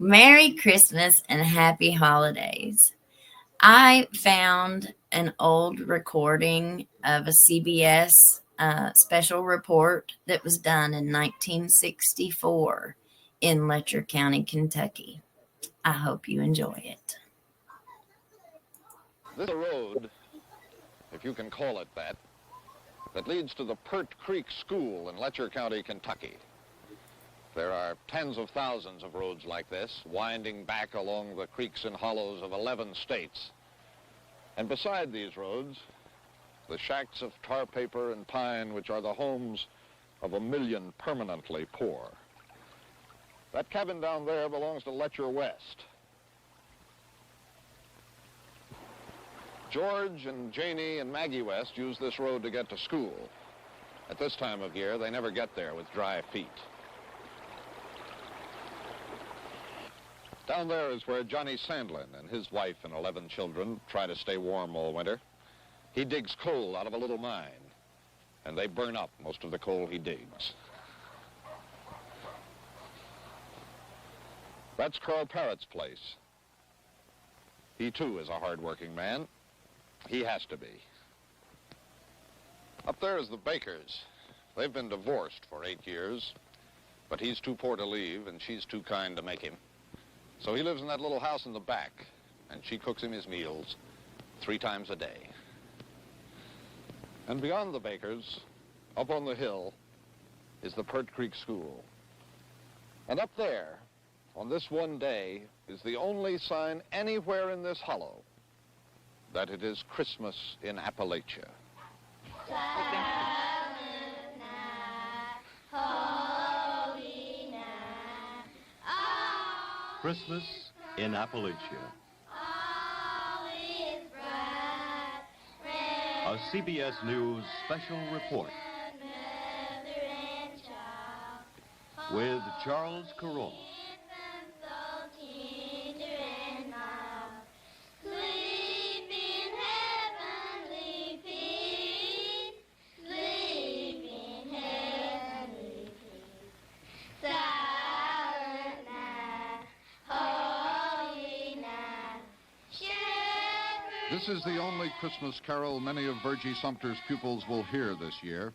Merry Christmas and Happy Holidays. I found an old recording of a CBS special report that was done in 1964 in Letcher County, Kentucky. I hope you enjoy it. This is a road, if you can call it that leads to the Pert Creek School in Letcher County, Kentucky. There are tens of thousands of roads like this, winding back along the creeks and hollows of 11 states. And beside these roads, the shacks of tar paper and pine, which are the homes of 1 million permanently poor. That cabin down there belongs to Letcher West. George and Janie and Maggie West use this road to get to school. At this time of year, they never get there with dry feet. Down there is where Johnny Sandlin and his wife and 11 children try to stay warm all winter. He digs coal out of a little mine, and they burn up most of the coal he digs. That's Carl Parrott's place. He, too, is a hard-working man. He has to be. Up there is the Bakers. They've been divorced for 8 years, but he's too poor to leave, and she's too kind to make him. So he lives in that little house in the back, and she cooks him his meals 3 times a day. And beyond the Bakers, up on the hill, is the Pert Creek School. And up there, on this one day, is the only sign anywhere in this hollow that it is Christmas in Appalachia. Silent night, holy night, all Christmas in Appalachia. all is bright, A CBS News special report mother and child, with Charles Carroll. infant so tender and mild, sleep in heavenly peace, sleep in heavenly peace. Silent night, holy night, shepherd. This is the only Christmas carol many of Virgie Sumter's pupils will hear this year,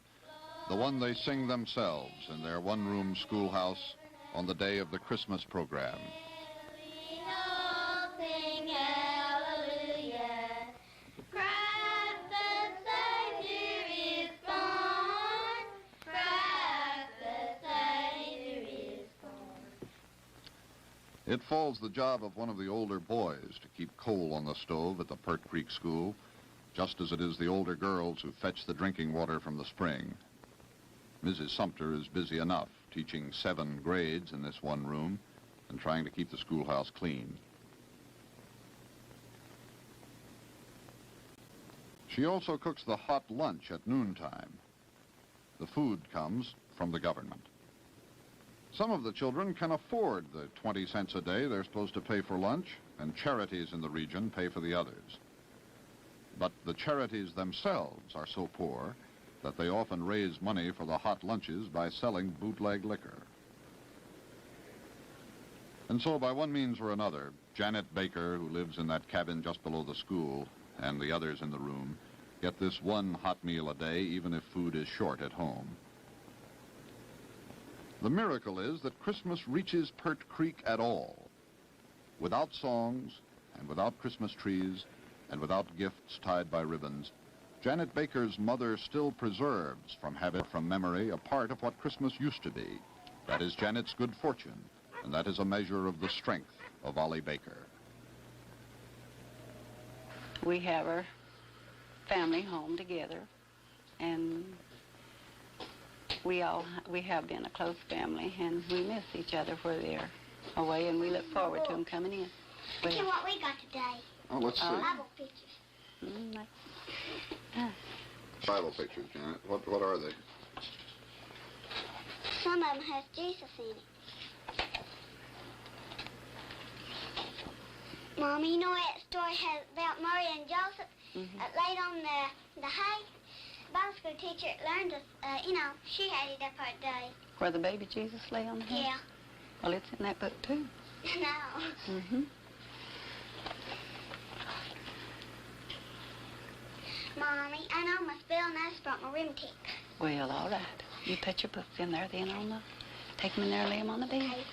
the one they sing themselves in their one-room schoolhouse on the day of the Christmas program. We all sing hallelujah. Christ the Savior is born. Christ the Savior is born. It falls the job of one of the older boys to keep coal on the stove at the Pert Creek School, just as it is the older girls who fetch the drinking water from the spring. Mrs. Sumter is busy enough, teaching 7 grades in this one room and trying to keep the schoolhouse clean. She also cooks the hot lunch at noontime. The food comes from the government. Some of the children can afford the 20 cents a day they're supposed to pay for lunch, and charities in the region pay for the others. But the charities themselves are so poor that they often raise money for the hot lunches by selling bootleg liquor. And so by one means or another, Janet Baker, who lives in that cabin just below the school, and the others in the room, get this one hot meal a day, even if food is short at home. The miracle is that Christmas reaches Pert Creek at all, without songs and without Christmas trees and without gifts tied by ribbons. Janet Baker's mother still preserves from habit, from memory, a part of what Christmas used to be. That is Janet's good fortune, and that is a measure of the strength of Ollie Baker. We have our family home together, and we have been a close family, and we miss each other where they're away, and we look forward to them coming in. Look at what we got today. Oh, let's see. Bible pictures. Bible pictures, Janet. What are they? Some of them has Jesus in it. Mommy, you know that story has about Mary and Joseph laid on the hay? Bible school teacher learned us, she had it up her day. Where the baby Jesus lay on the hay? Yeah. Well, it's in that book, too. No. Mm-hmm. Mommy, I know my spell and I brought my arithmetic. Well, all right. You put your books in there then on the, take them in there and lay them on the bed.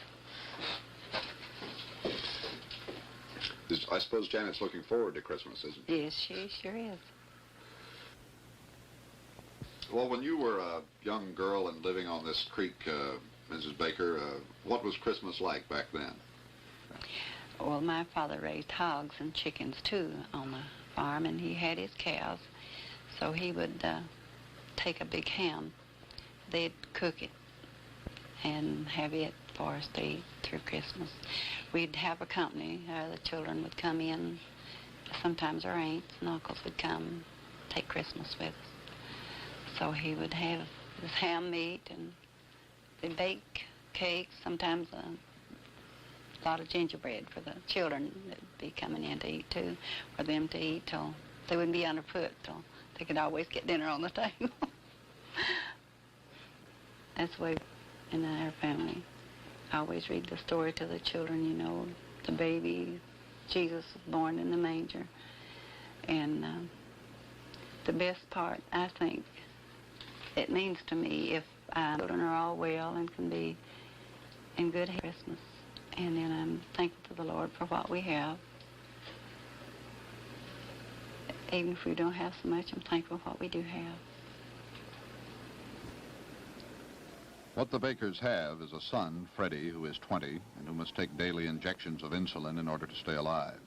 I suppose Janet's looking forward to Christmas, isn't she? Yes, she sure is. Well, when you were a young girl and living on this creek, Mrs. Baker, what was Christmas like back then? Well, my father raised hogs and chickens, too, on the farm, and he had his cows. So he would take a big ham. They'd cook it and have it for us to eat through Christmas. We'd have a company. The children would come in. Sometimes our aunts and uncles would come take Christmas with us. So he would have this ham meat, and they'd bake cakes, sometimes a lot of gingerbread for the children that'd be coming in to eat too, for them to eat till they wouldn't be underfoot, till they could always get dinner on the table. That's the way in our family. I always read the story to the children, you know, the baby, Jesus was born in the manger. And the best part, I think, it means to me if children are all well and can be in good health Christmas. And then I'm thankful to the Lord for what we have. Even if we don't have so much, I'm thankful for what we do have. What the Bakers have is a son, Freddie, who is 20, and who must take daily injections of insulin in order to stay alive.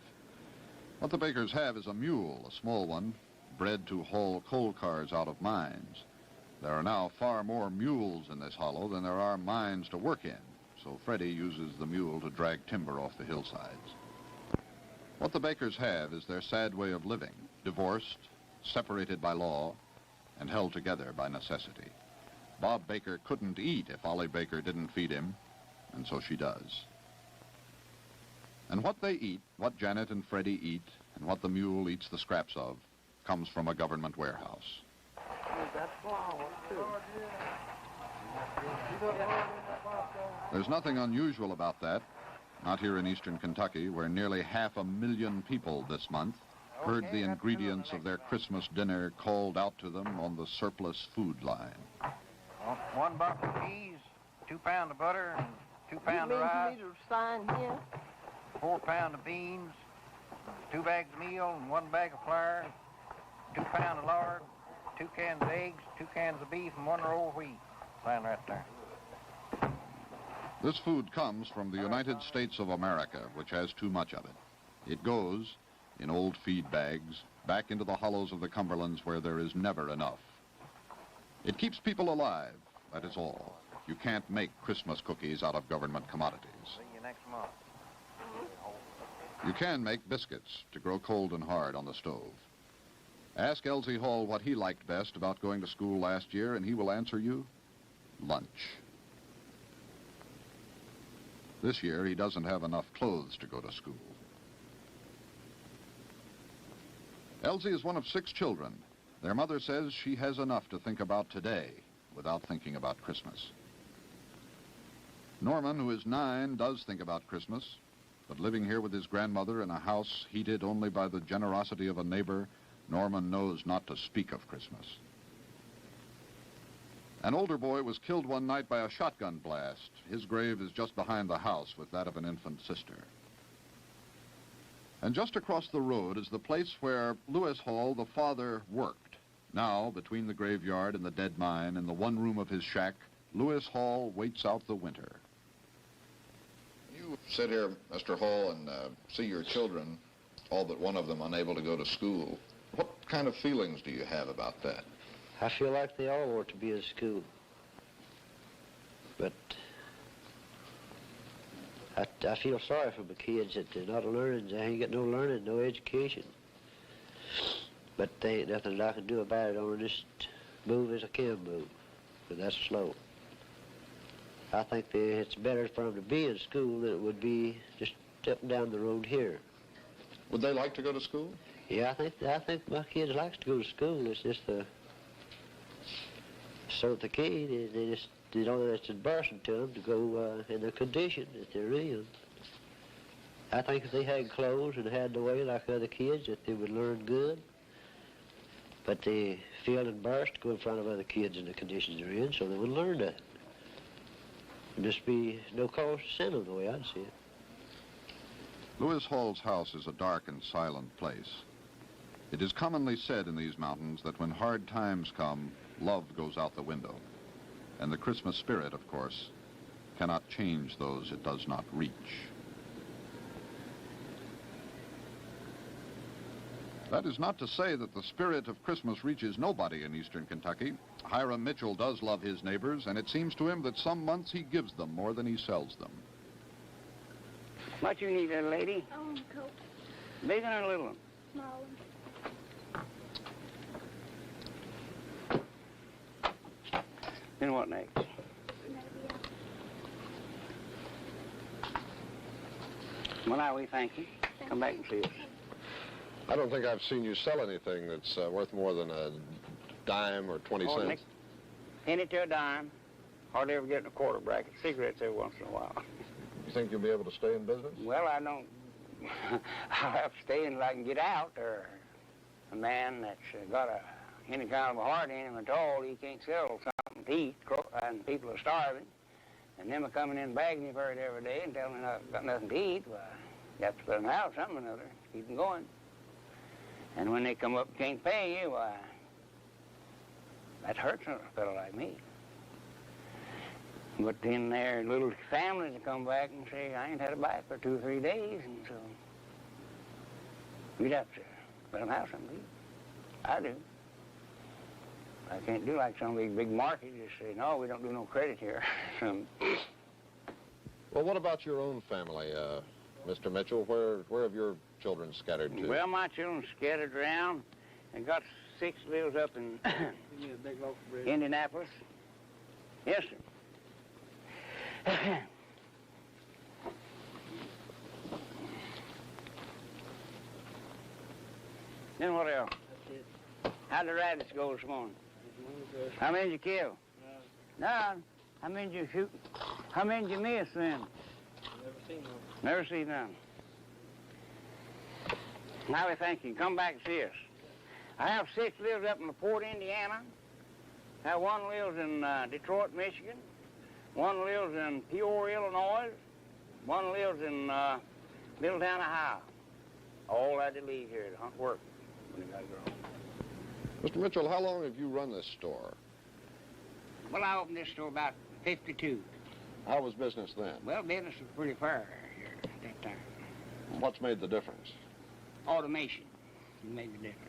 What the Bakers have is a mule, a small one, bred to haul coal cars out of mines. There are now far more mules in this hollow than there are mines to work in, so Freddie uses the mule to drag timber off the hillsides. What the Bakers have is their sad way of living, divorced, separated by law, and held together by necessity. Bob Baker couldn't eat if Ollie Baker didn't feed him, and so she does. And what they eat, what Janet and Freddie eat, and what the mule eats the scraps of, comes from a government warehouse. There's nothing unusual about that, not here in eastern Kentucky, where nearly 500,000 people this month heard the ingredients of their Christmas dinner called out to them on the surplus food line. 1 bucket of peas, 2 pounds of butter, and 2 pounds of rice, 4 pounds of beans, 2 bags of meal, and 1 bag of flour, 2 pounds of lard, 2 cans of eggs, 2 cans of beef, and 1 roll of wheat. Sign right there. This food comes from the United States of America, which has too much of it. It goes, in old feed bags, back into the hollows of the Cumberlands where there is never enough. It keeps people alive, that is all. You can't make Christmas cookies out of government commodities. See you next month. You can make biscuits to grow cold and hard on the stove. Ask Elsie Hall what he liked best about going to school last year, and he will answer you, lunch. This year, he doesn't have enough clothes to go to school. Elsie is one of 6 children. Their mother says she has enough to think about today without thinking about Christmas. Norman, who is 9, does think about Christmas, but living here with his grandmother in a house heated only by the generosity of a neighbor, Norman knows not to speak of Christmas. An older boy was killed one night by a shotgun blast. His grave is just behind the house with that of an infant sister. And just across the road is the place where Lewis Hall, the father, worked. Now, between the graveyard and the dead mine, in the one room of his shack, Lewis Hall waits out the winter. You sit here, Mr. Hall, and see your children, all but one of them unable to go to school. What kind of feelings do you have about that? I feel like they all ought to be in school. But I feel sorry for the kids that they're not learning. They ain't got no learning, no education. But there ain't nothing that I can do about it. Only just move as I can move. But that's slow. I think it's better for them to be in school than it would be just stepping down the road here. Would they like to go to school? Yeah, I think my kids like to go to school. It's just so the kid, they just, you know, it's embarrassing to them to go in the condition that they're in. I think if they had clothes and had the way like other kids, that they would learn good. But they feel embarrassed to go in front of other kids in the conditions they're in, so they would learn that. There'd just be no cause to send them the way I'd see it. Lewis Hall's house is a dark and silent place. It is commonly said in these mountains that when hard times come, love goes out the window. And the Christmas spirit, of course, cannot change those it does not reach. That is not to say that the spirit of Christmas reaches nobody in eastern Kentucky. Hiram Mitchell does love his neighbors, and it seems to him that some months he gives them more than he sells them. What you need, little lady? I want a coat. Big one or little one? Small one. Then what next? Well, now we thank you. Come back and see us. I don't think I've seen you sell anything that's worth more than a dime or 20 Oh, cents. Penny to a dime. Hardly ever get in a quarter bracket. Cigarettes every once in a while. You think you'll be able to stay in business? Well, I don't. I'll have to stay until I can get out. Or a man that's got any kind of a heart in him at all, he can't sell something to eat, and people are starving. And them are coming in begging you for it every day and telling me I've got nothing to eat. Well, you have to put them out something or another, keep them going. And when they come up and can't pay you, why, that hurts a fellow like me. But then there are little families that come back and say, I ain't had a bite for 2 or 3 days, and so we'd have to let them have something to eat. I do. I can't do like some of these big markets, just say, no, we don't do no credit here. Well, what about your own family, Mr. Mitchell? Where have your children scattered to? Well, my children scattered around and got 6 lives up in Indianapolis. Yes, sir. Then what else? How'd the rabbits go this morning? How many did you kill? None. How many did you shoot? How many did you miss then? Never seen none. Never seen none. Now we thank you. Come back and see us. I have 6 lives up in LaPorte, Indiana. I have 1 lives in Detroit, Michigan. 1 lives in Peoria, Illinois. 1 lives in Middletown, Ohio. All had to leave here to hunt work when they got grown. Mr. Mitchell, how long have you run this store? Well, I opened this store about 52. How was business then? Well, business was pretty fair here at that time. What's made the difference? Automation made the difference.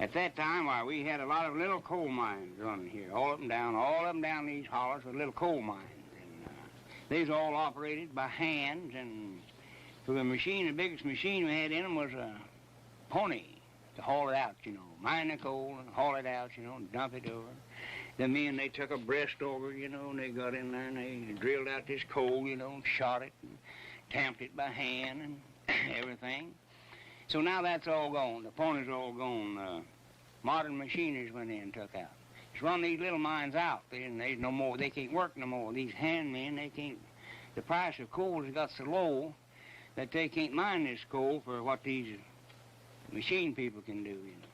At that time, why, we had a lot of little coal mines running here, all up and down these hollers with little coal mines. And they was all operated by hands, and for the machine, the biggest machine we had in them was a pony to haul it out, you know, mine the coal and haul it out, you know, and dump it over. The men, they took a breast over, you know, and they got in there and they drilled out this coal, you know, and shot it and tamped it by hand and everything. So now that's all gone. The ponies are all gone. Modern machineries went in and took out. It's run these little mines out. There's no more. They can't work no more. These hand men, they can't. The price of coal has got so low that they can't mine this coal for what these machine people can do. You know.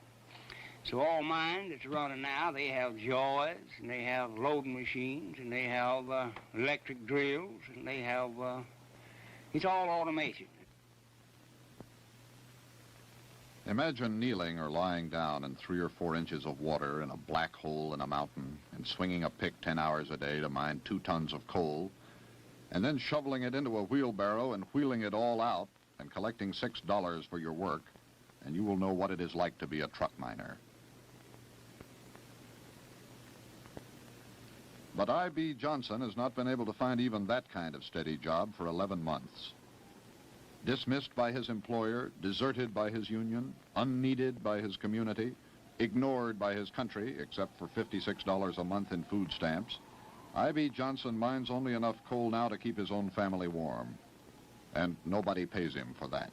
So all mines that's running now, they have jaws and they have loading machines and they have electric drills and they have. It's all automation. Imagine kneeling or lying down in 3 or 4 inches of water in a black hole in a mountain and swinging a pick 10 hours a day to mine 2 tons of coal, and then shoveling it into a wheelbarrow and wheeling it all out and collecting $6 for your work, and you will know what it is like to be a truck miner. But I.B. Johnson has not been able to find even that kind of steady job for 11 months. Dismissed by his employer, deserted by his union, unneeded by his community, ignored by his country, except for $56 a month in food stamps, I.B. Johnson mines only enough coal now to keep his own family warm. And nobody pays him for that.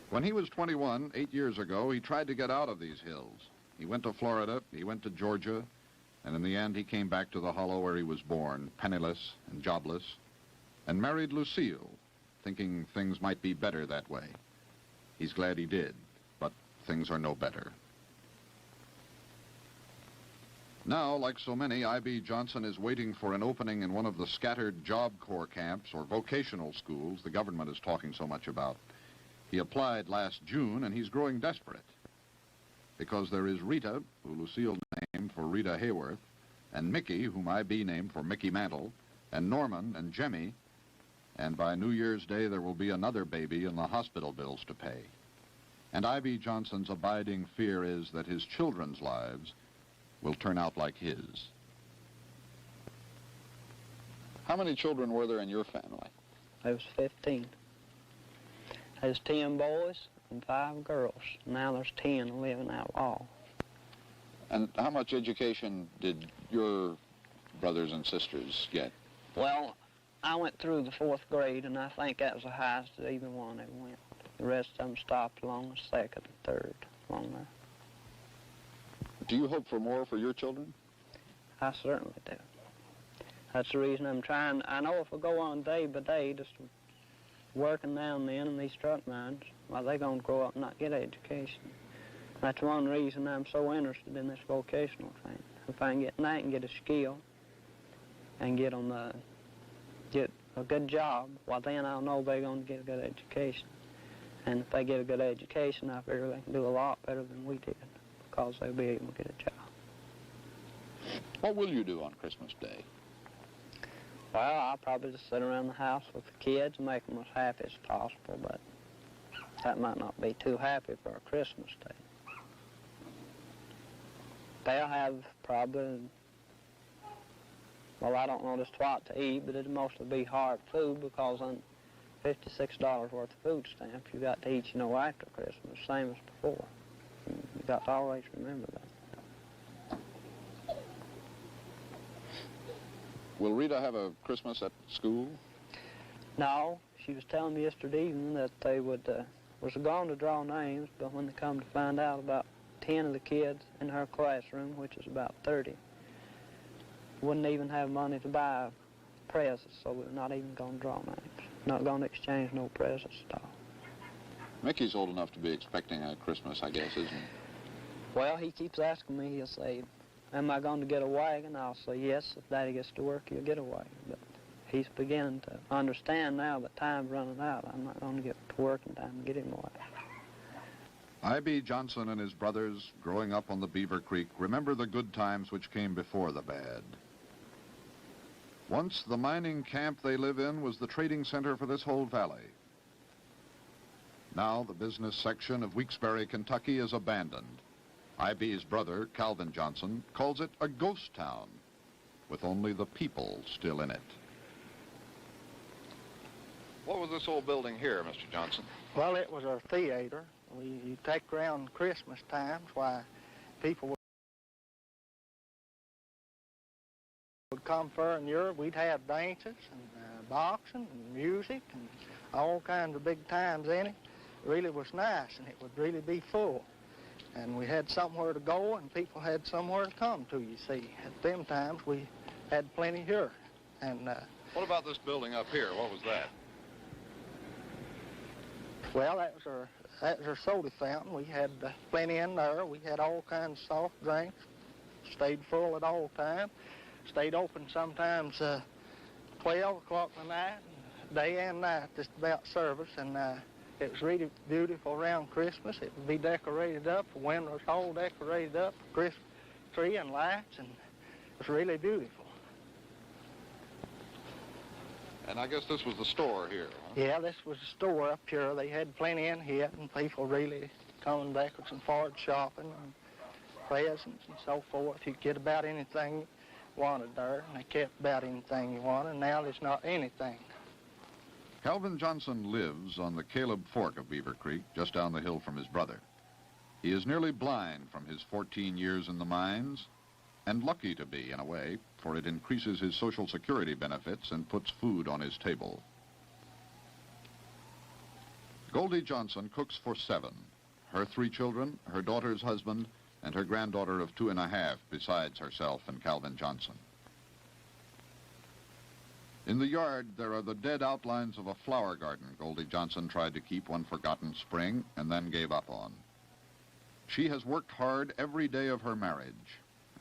When he was 21, 8 years ago, he tried to get out of these hills. He went to Florida, he went to Georgia, and in the end he came back to the hollow where he was born, penniless and jobless, and married Lucille, thinking things might be better that way. He's glad he did, but things are no better. Now, like so many, I.B. Johnson is waiting for an opening in one of the scattered Job Corps camps or vocational schools the government is talking so much about. He applied last June, and he's growing desperate. Because there is Rita, who Lucille named for Rita Hayworth, and Mickey, whom I.B. named for Mickey Mantle, and Norman and Jemmy, and by New Year's Day there will be another baby and the hospital bills to pay. And I.B. Johnson's abiding fear is that his children's lives will turn out like his. How many children were there in your family? There was 15. There's 10 boys and 5 girls. Now there's 10 living outlaw. And how much education did your brothers and sisters get? Well, I went through the 4th grade, and I think that was the highest that either one ever went. The rest of them stopped along the 2nd and 3rd along there. Do you hope for more for your children? I certainly do. That's the reason I'm trying. I know if I go on day by day, just working down then in these truck mines, well, they're going to grow up and not get education. That's one reason I'm so interested in this vocational thing. If I can get in that and get a skill and get them get a good job, well, then I'll know they're going to get a good education. And if they get a good education, I figure they can do a lot better than we did, because they'll be able to get a job. What will you do on Christmas Day? Well, I'll probably just sit around the house with the kids and make them as happy as possible, but that might not be too happy for a Christmas Day. They'll have probably, well, I don't know just what to eat, but it'll mostly be hard food, because on $56 worth of food stamps you got to eat, you know, after Christmas, same as before. You got to always remember that. Will Rita have a Christmas at school? No, she was telling me yesterday evening that they was going to draw names, but when they come to find out, about 10 of the kids in her classroom, which is about 30, wouldn't even have money to buy presents, so we're not even going to draw names. Not going to exchange no presents at all. Mickey's old enough to be expecting a Christmas, I guess, isn't he? Well, he keeps asking me, he'll say, am I going to get a wagon? I'll say, yes, if Daddy gets to work, he'll get a wagon. But he's beginning to understand now that time's running out. I'm not going to get to work in time to get him a wagon. I.B. Johnson and his brothers, growing up on the Beaver Creek, remember the good times which came before the bad. Once the mining camp they live in was the trading center for this whole valley. Now the business section of Weeksbury, Kentucky is abandoned. I.B.'s brother, Calvin Johnson, calls it a ghost town, with only the people still in it. What was this old building here, Mr. Johnson? Well, it was a theater. You take around Christmas times, why people would come from Europe. We'd have dances and boxing and music and all kinds of big times in it. It really was nice, and it would really be full. And we had somewhere to go, and people had somewhere to come to, you see. At them times, we had plenty here. And What about this building up here? What was that? well, that was our soda fountain. We had plenty in there. We had all kinds of soft drinks. Stayed full at all times. Stayed open sometimes 12 o'clock in the night, day and night, just about service. And it was really beautiful around Christmas. It would be decorated up. The windows all decorated up, Christmas tree and lights, and it was really beautiful. And I guess this was the store here, huh? Yeah, this was a store up here. They had plenty in here, and people really coming backwards and forwards shopping and presents and so forth. You could get about anything you wanted there, and they kept about anything you wanted. Now there's not anything. Calvin Johnson lives on the Caleb Fork of Beaver Creek, just down the hill from his brother. He is nearly blind from his 14 years in the mines, and lucky to be, in a way, for it increases his Social Security benefits and puts food on his table. Goldie Johnson cooks for 7, her 3 children, her daughter's husband, and her granddaughter of 2.5 besides herself and Calvin Johnson. In the yard, there are the dead outlines of a flower garden Goldie Johnson tried to keep one forgotten spring and then gave up on. She has worked hard every day of her marriage,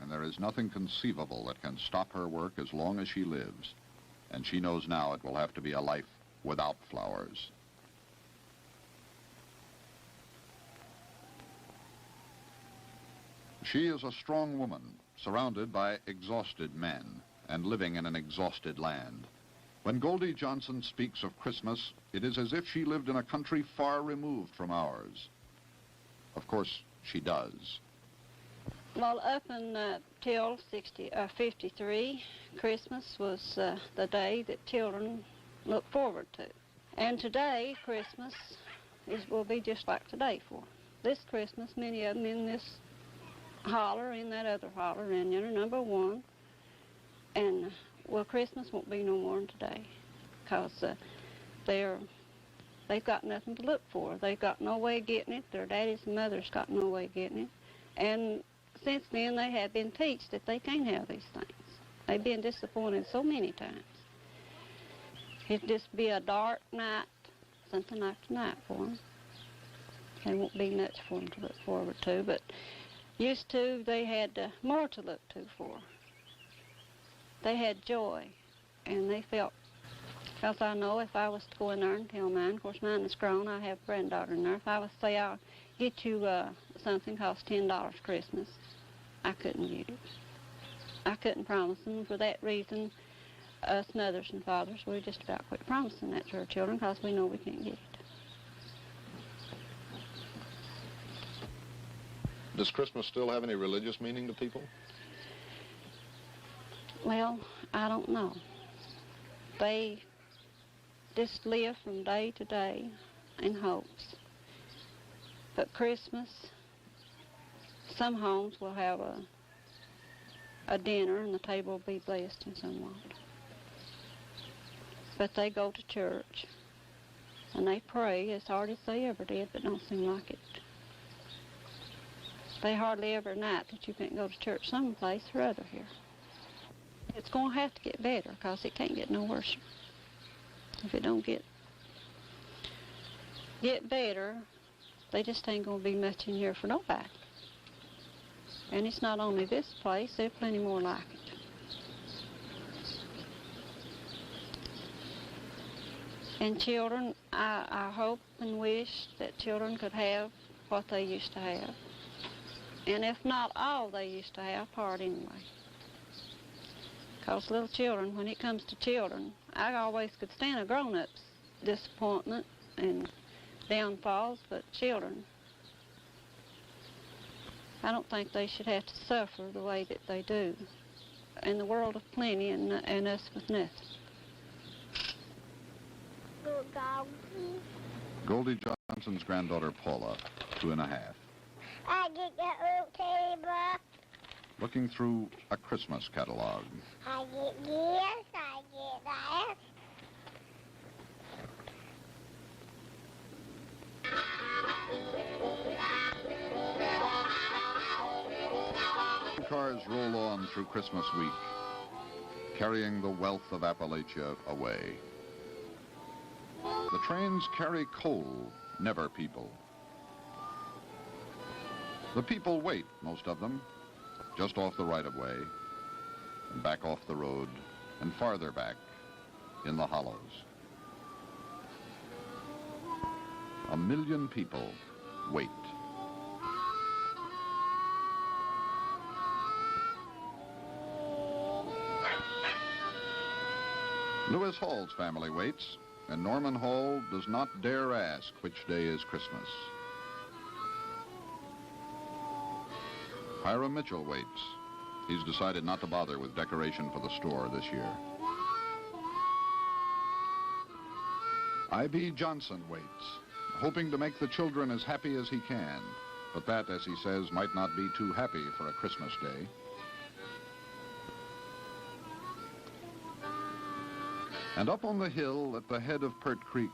and there is nothing conceivable that can stop her work as long as she lives. And she knows now it will have to be a life without flowers. She is a strong woman, surrounded by exhausted men, and living in an exhausted land. When Goldie Johnson speaks of Christmas, it is as if she lived in a country far removed from ours. Of course, she does. Well, up until 53, Christmas was the day that children looked forward to. And today, Christmas will be just like today for them. This Christmas, many of them in this holler, in that other holler, and you're number one. And, well, Christmas won't be no more than today, because they've got nothing to look for. They've got no way of getting it. Their daddies and mothers got no way of getting it. And since then, they have been taught that they can't have these things. They've been disappointed so many times. It'll just be a dark night, something like tonight for them. There won't be much for them to look forward to, but used to, they had more to look to for. They had joy, and they felt, because I know if I was to go in there and tell mine, of course mine is grown, I have a granddaughter in there, if I was to say I'll get you something cost $10 Christmas, I couldn't get it. I couldn't promise them. For that reason, us mothers and fathers, we just about quit promising that to our children, because we know we can't get it. Does Christmas still have any religious meaning to people? Well, I don't know. They just live from day to day in hopes. But Christmas, some homes will have a dinner and the table will be blessed and some won't. But they go to church and they pray as hard as they ever did, but don't seem like it. They hardly ever night that you can't go to church someplace or other here. It's going to have to get better, because it can't get no worse. If it don't get better, they just ain't going to be much in here for nobody. And it's not only this place, there's plenty more like it. And children, I hope and wish that children could have what they used to have. And if not all they used to have, part anyway. Because little children, when it comes to children, I always could stand a grown-up's disappointment and downfalls, but children, I don't think they should have to suffer the way that they do. In the world of plenty and us with nothing. Goldie Johnson's granddaughter Paula, 2.5. I get the old table. Looking through a Christmas catalog. I get this, I get that. Cars roll on through Christmas week, carrying the wealth of Appalachia away. The trains carry coal, never people. The people wait, most of them, just off the right-of-way, and back off the road, and farther back in the hollows. 1 million people wait. Lewis Hall's family waits, and Norman Hall does not dare ask which day is Christmas. Hiram Mitchell waits. He's decided not to bother with decoration for the store this year. I.B. Johnson waits, hoping to make the children as happy as he can. But that, as he says, might not be too happy for a Christmas day. And up on the hill at the head of Pert Creek,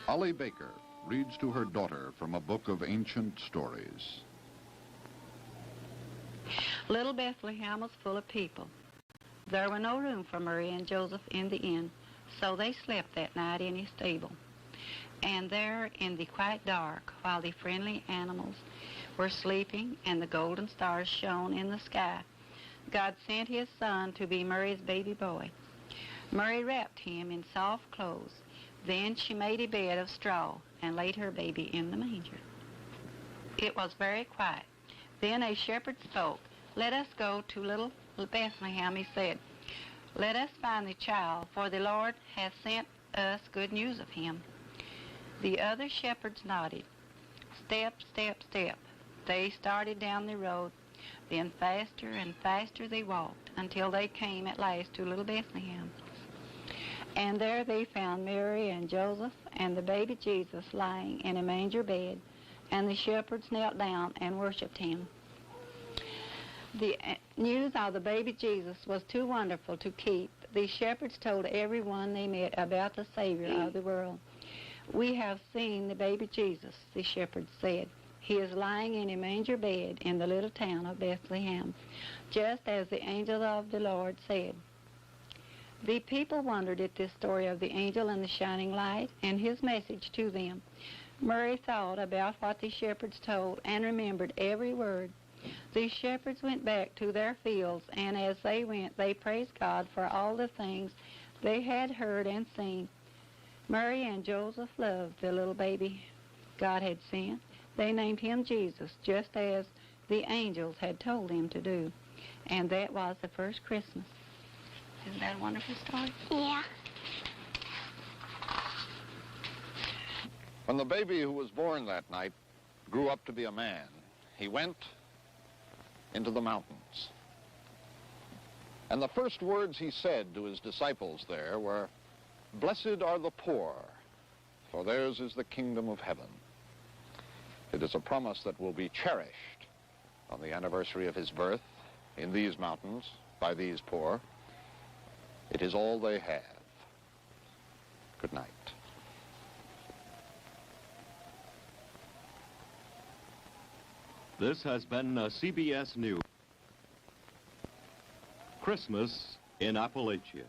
Ollie Baker reads to her daughter from a book of ancient stories. Little Bethlehem was full of people. There were no room for Mary and Joseph in the inn, so they slept that night in his stable. And there in the quiet dark, while the friendly animals were sleeping and the golden stars shone in the sky, God sent his son to be Mary's baby boy. Mary wrapped him in soft clothes. Then she made a bed of straw and laid her baby in the manger. It was very quiet. Then a shepherd spoke. "Let us go to little Bethlehem," he said. "Let us find the child, for the Lord hath sent us good news of him." The other shepherds nodded. Step, step, step. They started down the road. Then faster and faster they walked until they came at last to little Bethlehem. And there they found Mary and Joseph and the baby Jesus lying in a manger bed, and the shepherds knelt down and worshipped him. The news of the baby Jesus was too wonderful to keep. The shepherds told everyone they met about the Savior of the world. "We have seen the baby Jesus," the shepherds said. "He is lying in a manger bed in the little town of Bethlehem, just as the angel of the Lord said." The people wondered at this story of the angel and the shining light and his message to them. Mary thought about what the shepherds told and remembered every word. The shepherds went back to their fields, and as they went, they praised God for all the things they had heard and seen. Mary and Joseph loved the little baby God had sent. They named him Jesus, just as the angels had told them to do. And that was the first Christmas. Isn't that a wonderful story? Yeah. When the baby who was born that night grew up to be a man, he went into the mountains. And the first words he said to his disciples there were, "Blessed are the poor, for theirs is the kingdom of heaven." It is a promise that will be cherished on the anniversary of his birth in these mountains by these poor. It is all they have. Good night. This has been CBS News. Christmas in Appalachia.